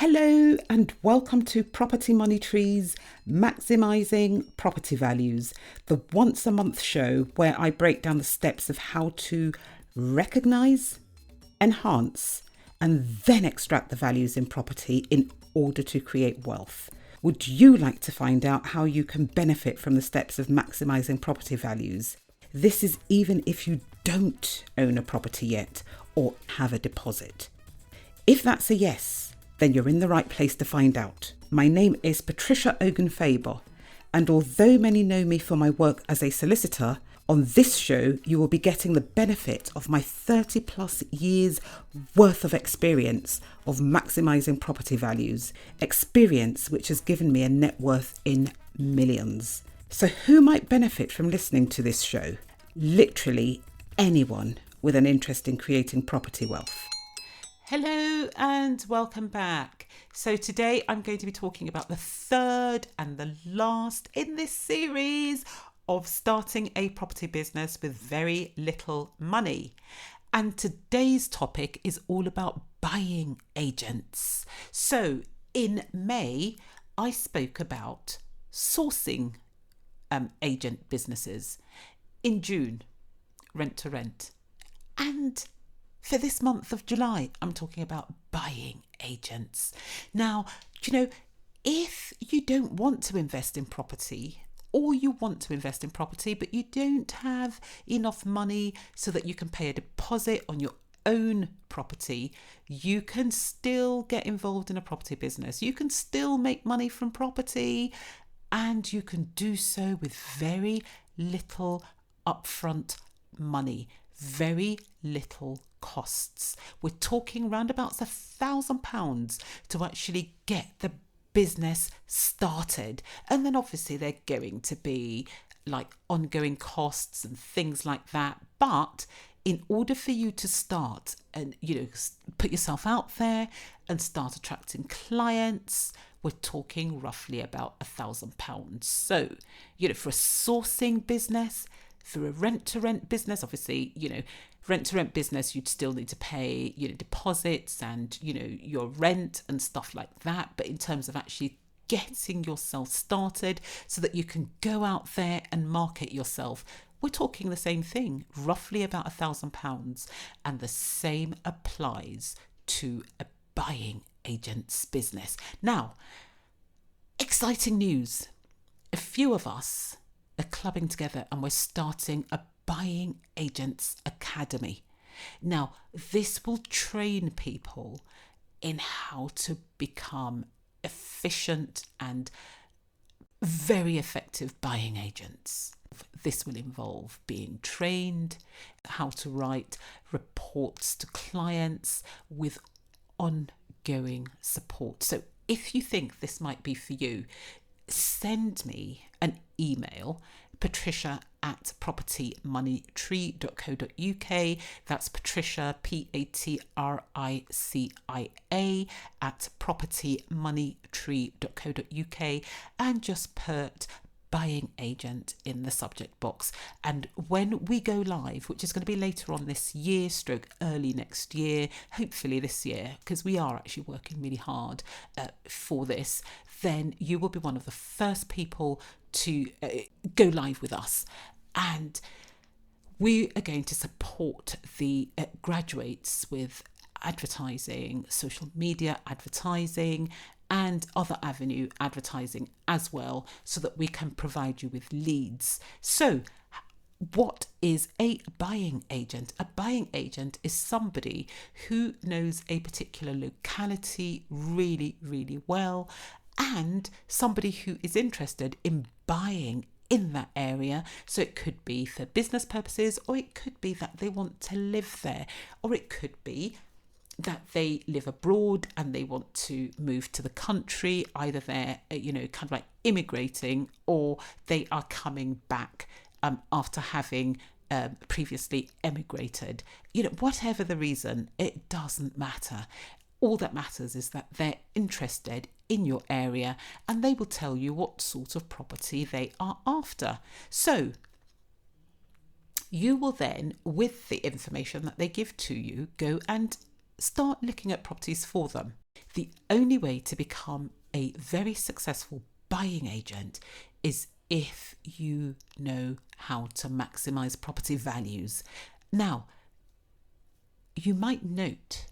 Hello and welcome to Property Money Tree's Maximising Property Values, the once a month show where I break down the steps of how to recognise, enhance, and then extract the values in property in order to create wealth. Would you like to find out how you can benefit from the steps of maximising property values? This is even if you don't own a property yet or have a deposit. If that's a yes, then you're in the right place to find out. My name is Patricia Faber, and although many know me for my work as a solicitor, on this show you will be getting the benefit of my 30 plus years worth of experience of maximising property values, experience which has given me a net worth in millions. So who might benefit from listening to this show? Literally anyone with an interest in creating property wealth. Hello and welcome back. So today I'm going to be talking about the third and the last in this series of starting a property business with very little money. And today's topic is all about buying agents. So in May, I spoke about sourcing agent businesses. In June, rent to rent. And for this month of July, I'm talking about buying agents. Now, if you don't want to invest in property, or you want to invest in property, but you don't have enough money so that you can pay a deposit on your own property, you can still get involved in a property business. You can still make money from property, and you can do so with very little upfront money, very little costs. We're talking roundabouts £1,000 to actually get the business started. And then obviously they're going to be like ongoing costs and things like that. But in order for you to start and, put yourself out there and start attracting clients, we're talking roughly about £1,000. So, for a sourcing business, for a rent-to-rent business, obviously, rent-to-rent business, you'd still need to pay, deposits and, your rent and stuff like that. But in terms of actually getting yourself started so that you can go out there and market yourself, we're talking the same thing, roughly about £1,000. And the same applies to a buying agent's business. Now, exciting news. A few of us are clubbing together and we're starting a buying agents academy. Now, this will train people in how to become efficient and very effective buying agents. This will involve being trained, how to write reports to clients with ongoing support. So if you think this might be for you, send me an email, patricia@propertymoneytree.co.uk. That's Patricia, Patricia, @propertymoneytree.co.uk, and just put buying agent in the subject box. And when we go live, which is going to be later on this year, early next year, hopefully this year, because we are actually working really hard for this, then you will be one of the first people to go live with us. And we are going to support the graduates with advertising, social media advertising, and other avenue advertising as well, so that we can provide you with leads. So what is a buying agent? A buying agent is somebody who knows a particular locality really, really well, and somebody who is interested in buying in that area. So it could be for business purposes, or it could be that they want to live there, or it could be that they live abroad and they want to move to the country. Either they're, kind of like immigrating, or they are coming back after having previously emigrated. Whatever the reason, it doesn't matter. All that matters is that they're interested in your area and they will tell you what sort of property they are after. So you will then, with the information that they give to you, go and start looking at properties for them. The only way to become a very successful buying agent is if you know how to maximize property values. Now, you might note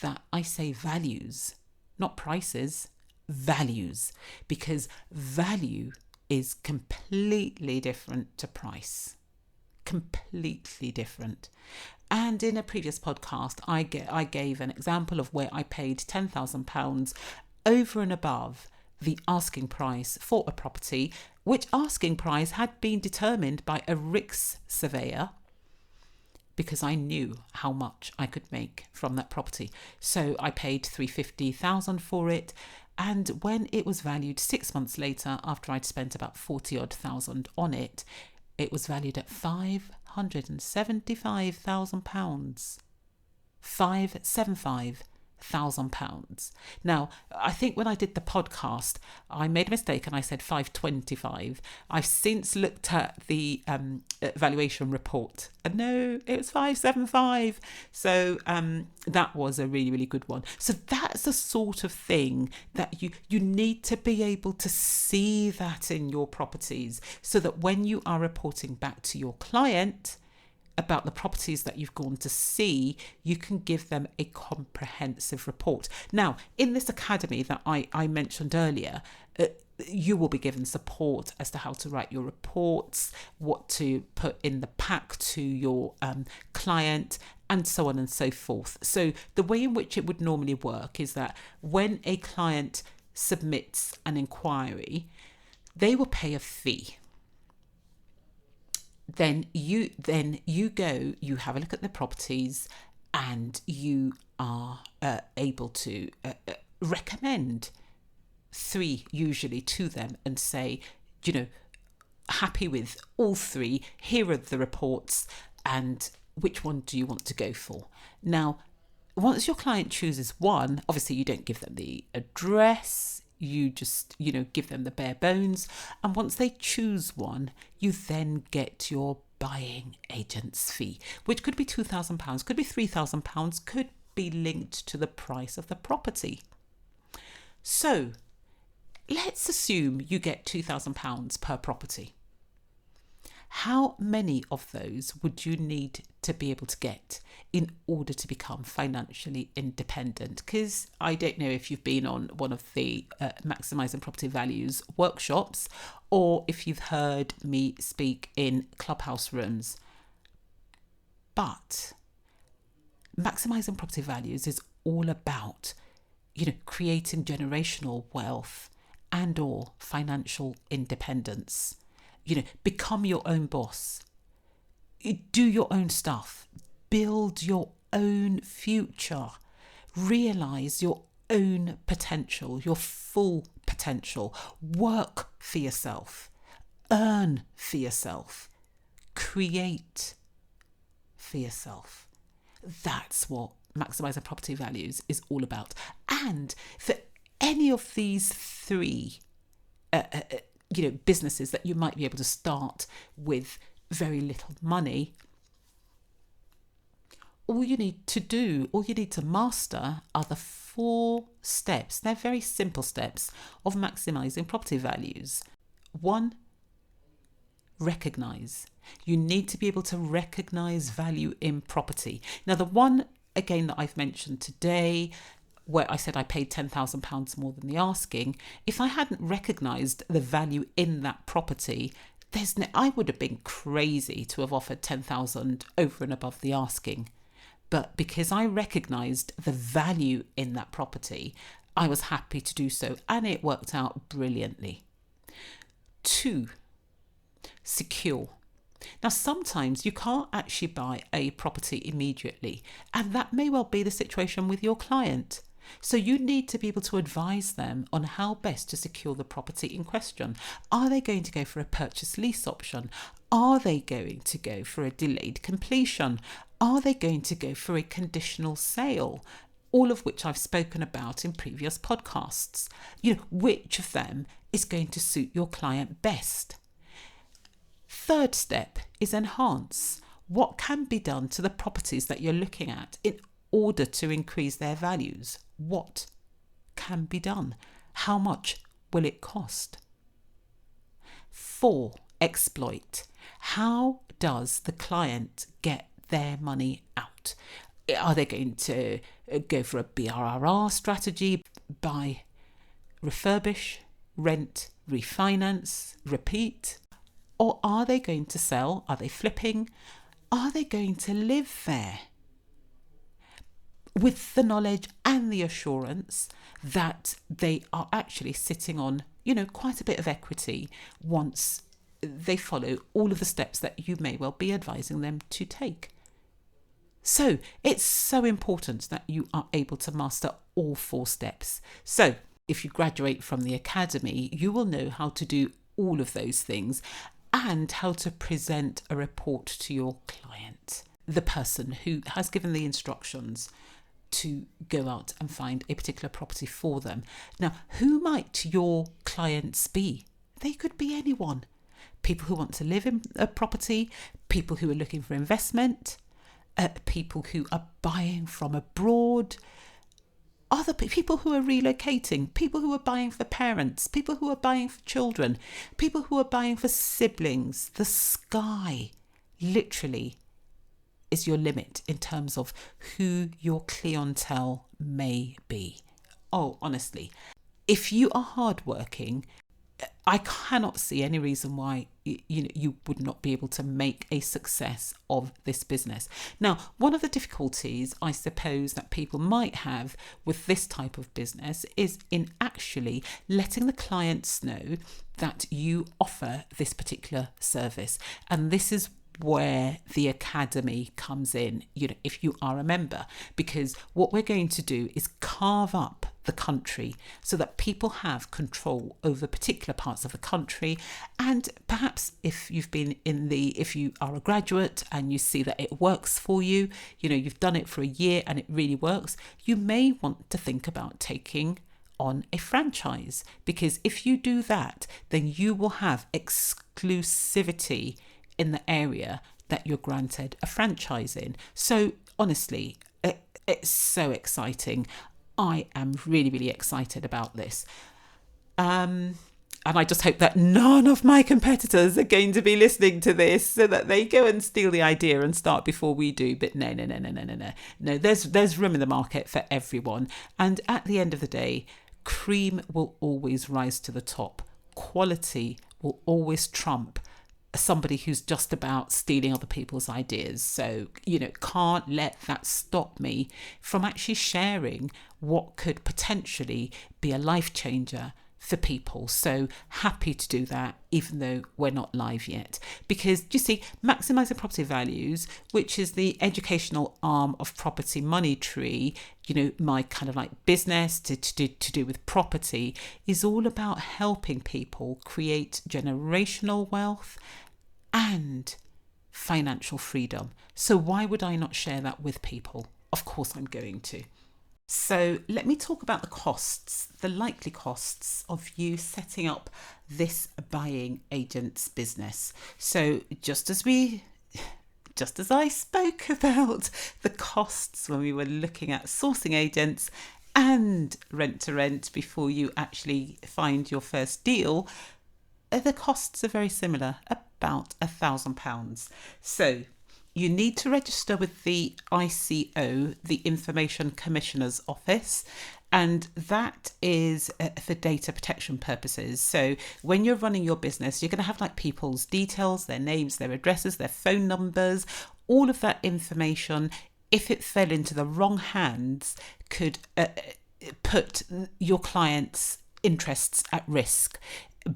that I say values, not prices, values, because value is completely different to price. Completely different. And in a previous podcast, I gave an example of where I paid £10,000 over and above the asking price for a property, which asking price had been determined by a RICS surveyor, because I knew how much I could make from that property. So I paid £350,000 for it. And when it was valued 6 months later, after I'd spent about 40 odd thousand on it, it was valued at £575,000. £575,000. Now, I think when I did the podcast, I made a mistake and I said 525. I've since looked at the valuation report, and no, it was 575. So that was a really, really good one. So that's the sort of thing that you need to be able to see that in your properties, so that when you are reporting back to your client about the properties that you've gone to see, you can give them a comprehensive report. Now, in this academy that I mentioned earlier, you will be given support as to how to write your reports, what to put in the pack to your client, and so on and so forth. So the way in which it would normally work is that when a client submits an inquiry, they will pay a fee. Then you go, you have a look at the properties, and you are able to recommend 3 usually to them and say, happy with all 3, here are the reports, and which one do you want to go for? Now, once your client chooses one, obviously you don't give them the address, you just, give them the bare bones. And once they choose one, you then get your buying agent's fee, which could be £2,000, could be £3,000, could be linked to the price of the property. So let's assume you get £2,000 per property. How many of those would you need to be able to get in order to become financially independent? Because I don't know if you've been on one of the Maximising Property Values workshops, or if you've heard me speak in clubhouse rooms. But Maximising Property Values is all about, creating generational wealth and or financial independence. Become your own boss, do your own stuff, build your own future, realize your own potential, your full potential, work for yourself, earn for yourself, create for yourself. That's what Maximising Property Values is all about. And for any of these 3 businesses that you might be able to start with very little money, all you need to master are the 4 steps. They're very simple steps of maximising property values. 1, recognise. You need to be able to recognise value in property. Now, the one, again, that I've mentioned today, where I said I paid £10,000 more than the asking, if I hadn't recognised the value in that property, I would have been crazy to have offered £10,000 over and above the asking. But because I recognised the value in that property, I was happy to do so, and it worked out brilliantly. 2, secure. Now, sometimes you can't actually buy a property immediately, and that may well be the situation with your client. So you need to be able to advise them on how best to secure the property in question. Are they going to go for a purchase lease option? Are they going to go for a delayed completion? Are they going to go for a conditional sale? All of which I've spoken about in previous podcasts. Which of them is going to suit your client best? 3rd step is enhance. What can be done to the properties that you're looking at in order to increase their values? What can be done? How much will it cost? 4, exploit. How does the client get their money out? Are they going to go for a BRRR strategy, buy, refurbish, rent, refinance, repeat? Or are they going to sell? Are they flipping? Are they going to live there? With the knowledge and the assurance that they are actually sitting on, quite a bit of equity once they follow all of the steps that you may well be advising them to take. So it's so important that you are able to master all 4 steps. So if you graduate from the academy, you will know how to do all of those things and how to present a report to your client, the person who has given the instructions to go out and find a particular property for them. Now, who might your clients be? They could be anyone. People who want to live in a property, people who are looking for investment, people who are buying from abroad, other people who are relocating, people who are buying for parents, people who are buying for children, people who are buying for siblings. The sky literally is your limit in terms of who your clientele may be. Oh, honestly, if you are hardworking, I cannot see any reason why you would not be able to make a success of this business. Now, one of the difficulties I suppose that people might have with this type of business is in actually letting the clients know that you offer this particular service. And this is where the academy comes in, if you are a member, because what we're going to do is carve up the country so that people have control over particular parts of the country. And perhaps if you are a graduate and you see that it works for you, you've done it for a year and it really works, you may want to think about taking on a franchise, because if you do that, then you will have exclusivity in the area that you're granted a franchise in. So honestly, it's so exciting. I am really, really excited about this. And I just hope that none of my competitors are going to be listening to this so that they go and steal the idea and start before we do. But no. No, there's room in the market for everyone. And at the end of the day, cream will always rise to the top. Quality will always trump somebody who's just about stealing other people's ideas. So, can't let that stop me from actually sharing what could potentially be a life changer for people. So happy to do that, even though we're not live yet. Because you see, Maximising Property Values, which is the educational arm of Property Money Tree, my kind of like business to do with property, is all about helping people create generational wealth and financial freedom. So why would I not share that with people? Of course I'm going to. So let me talk about the costs, the likely costs of you setting up this buying agent's business. So just as I spoke about the costs when we were looking at sourcing agents and rent to rent before you actually find your first deal, the costs are very similar, about £1,000. So you need to register with the ICO, the Information Commissioner's Office, and that is for data protection purposes. So when you're running your business, you're going to have like people's details, their names, their addresses, their phone numbers, all of that information. If it fell into the wrong hands, could put your clients' interests at risk,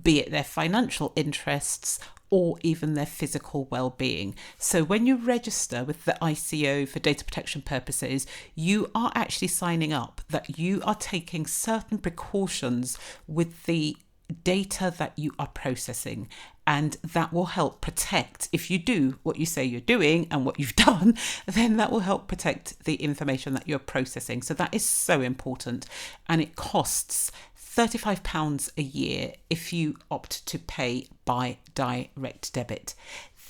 be it their financial interests or even their physical well-being. So when you register with the ICO for data protection purposes, you are actually signing up that you are taking certain precautions with the data that you are processing, and that will help protect, if you do what you say you're doing and what you've done, then that will help protect the information that you're processing. So that is so important, and it costs £35 a year if you opt to pay by direct debit.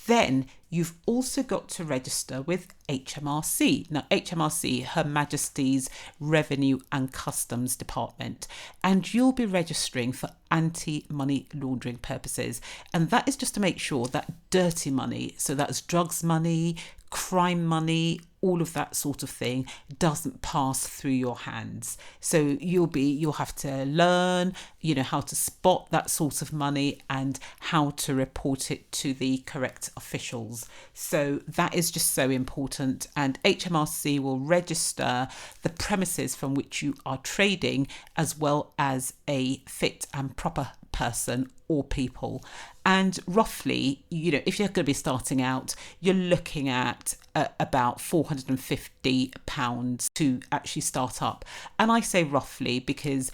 Then you've also got to register with HMRC. Now, HMRC, Her Majesty's Revenue and Customs Department, and you'll be registering for anti-money laundering purposes. And that is just to make sure that dirty money, so that's drugs money, crime money, all of that sort of thing, doesn't pass through your hands. So you'll have to learn, how to spot that sort of money and how to report it to the correct officials. So that is just so important. And HMRC will register the premises from which you are trading, as well as a fit and proper person or people. And roughly, if you're going to be starting out, you're looking at about £450 to actually start up. And I say roughly because,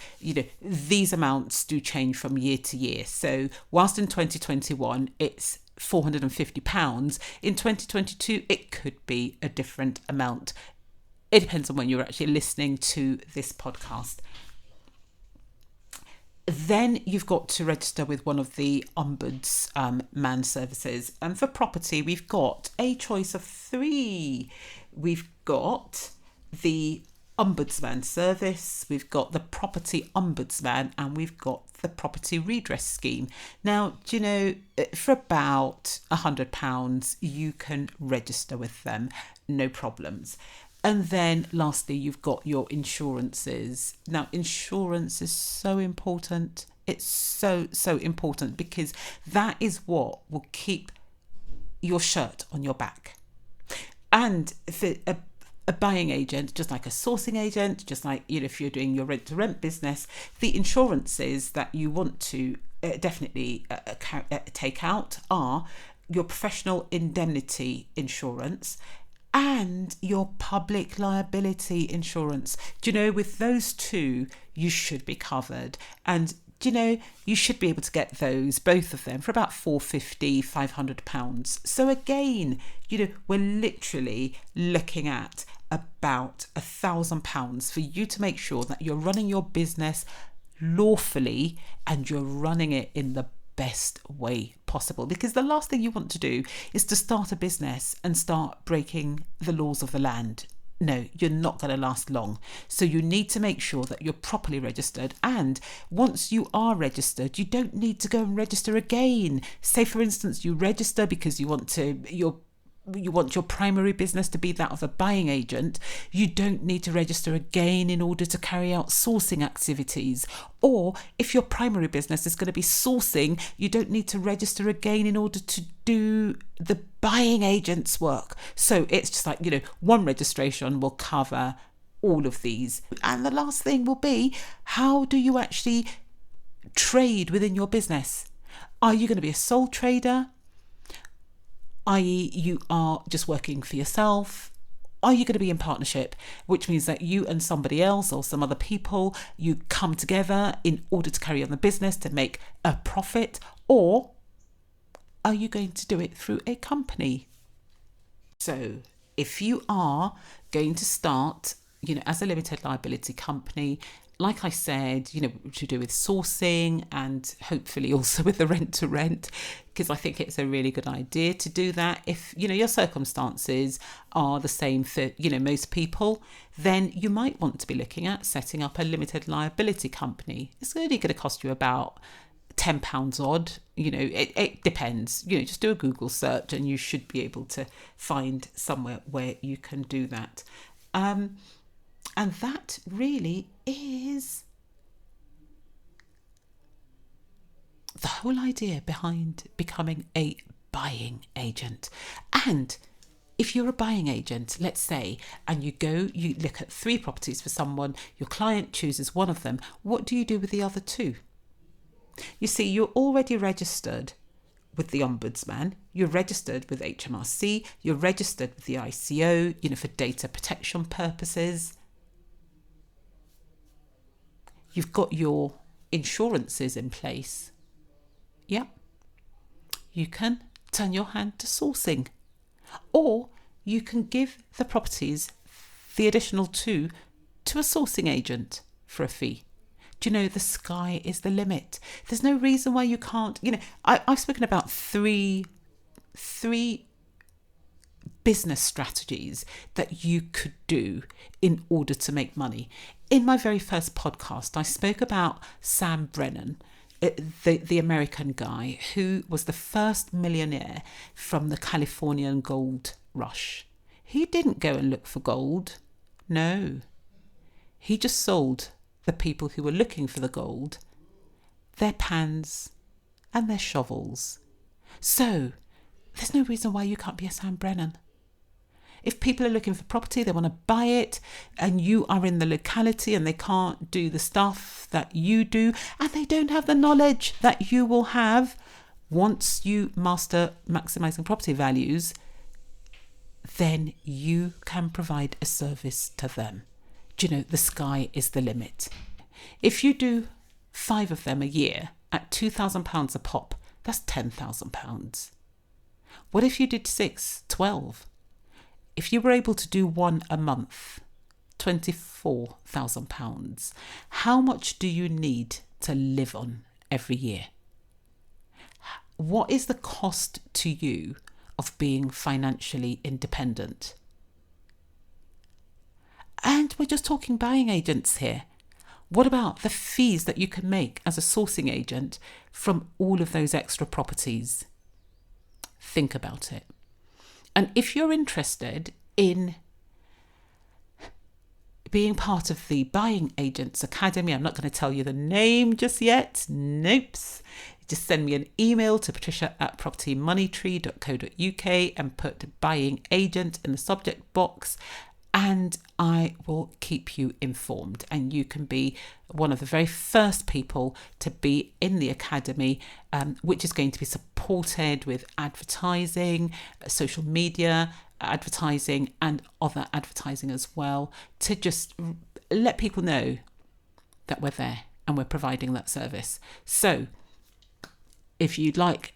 these amounts do change from year to year. So whilst in 2021, it's £450, in 2022, it could be a different amount. It depends on when you're actually listening to this podcast. Then you've got to register with one of the ombudsman services. And for property, we've got a choice of 3. We've got the Ombudsman Service, we've got the Property Ombudsman, and we've got the Property Redress Scheme. Now, for about £100, you can register with them, no problems. And then lastly, you've got your insurances. Now, insurance is so important. It's so important because that is what will keep your shirt on your back. And for a buying agent, just like a sourcing agent, just like, if you're doing your rent-to-rent business, the insurances that you want to definitely take out are your professional indemnity insurance and your public liability insurance. With those two, you should be covered. And you should be able to get both of them, for about £450, £500. So again, we're literally looking at about £1,000 for you to make sure that you're running your business lawfully and you're running it in the best way possible. Because the last thing you want to do is to start a business and start breaking the laws of the land. No, you're not going to last long. So you need to make sure that you're properly registered. And once you are registered, you don't need to go and register again. Say, for instance, you register because you want your primary business to be that of a buying agent. You don't need to register again in order to carry out sourcing activities. Or if your primary business is going to be sourcing, you don't need to register again in order to do the buying agent's work. So it's just like, one registration will cover all of these. And the last thing will be, how do you actually trade within your business? Are you going to be a sole trader? I.e., you are just working for yourself? Are you going to be in partnership, which means that you and somebody else or some other people, you come together in order to carry on the business to make a profit? Or are you going to do it through a company? So if you are going to start, as a limited liability company, like I said, to do with sourcing and hopefully also with the rent to rent, because I think it's a really good idea to do that. If, your circumstances are the same for, most people, then you might want to be looking at setting up a limited liability company. It's only going to cost you about £10 odd. It depends. Just do a Google search and you should be able to find somewhere where you can do that. And that really is the whole idea behind becoming a buying agent. And if you're a buying agent, let's say, and you look at 3 properties for someone, your client chooses one of them, what do you do with the other 2? You see, you're already registered with the Ombudsman, you're registered with HMRC, you're registered with the ICO, for data protection purposes. You've got your insurances in place. Yeah. You can turn your hand to sourcing. Or you can give the properties, the additional 2, to a sourcing agent for a fee. Do the sky is the limit. There's no reason why you can't, I've spoken about three 3 business strategies that you could do in order to make money. In my very first podcast, I spoke about Sam Brennan, the American guy who was the first millionaire from the Californian gold rush. He didn't go and look for gold. No. He just sold the people who were looking for the gold their pans and their shovels. So there's no reason why you can't be a Sam Brennan. If people are looking for property, they want to buy it, and you are in the locality and they can't do the stuff that you do, and they don't have the knowledge that you will have once you master maximizing property values, then you can provide a service to them. Do you know, the sky is the limit. If you do 5 of them a year at £2,000 a pop, that's £10,000. What if you did 6, 12? If you were able to do 1 a month, £24,000. How much do you need to live on every year? What is the cost to you of being financially independent? And we're just talking buying agents here. What about the fees that you can make as a sourcing agent from all of those extra properties? Think about it. And if you're interested in being part of the Buying Agents Academy, I'm not going to tell you the name just yet. Nope. Just send me an email to patricia@propertymoneytree.co.uk and put Buying Agent in the subject box, and I will keep you informed. And you can be one of the very first people to be in the academy, which is going to be supported with advertising, social media advertising, and other advertising as well, to just let people know that we're there and we're providing that service. So if you'd like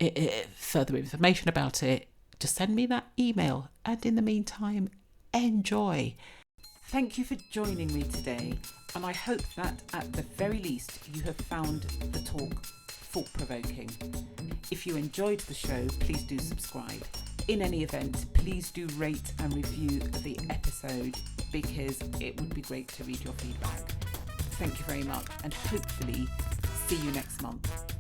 further information about it, just send me that email. And in the meantime, enjoy. Thank you for joining me today, and I hope that at the very least you have found the talk thought-provoking. If you enjoyed the show, please do subscribe. In any event, please do rate and review the episode, because it would be great to read your feedback. Thank you very much, and hopefully see you next month.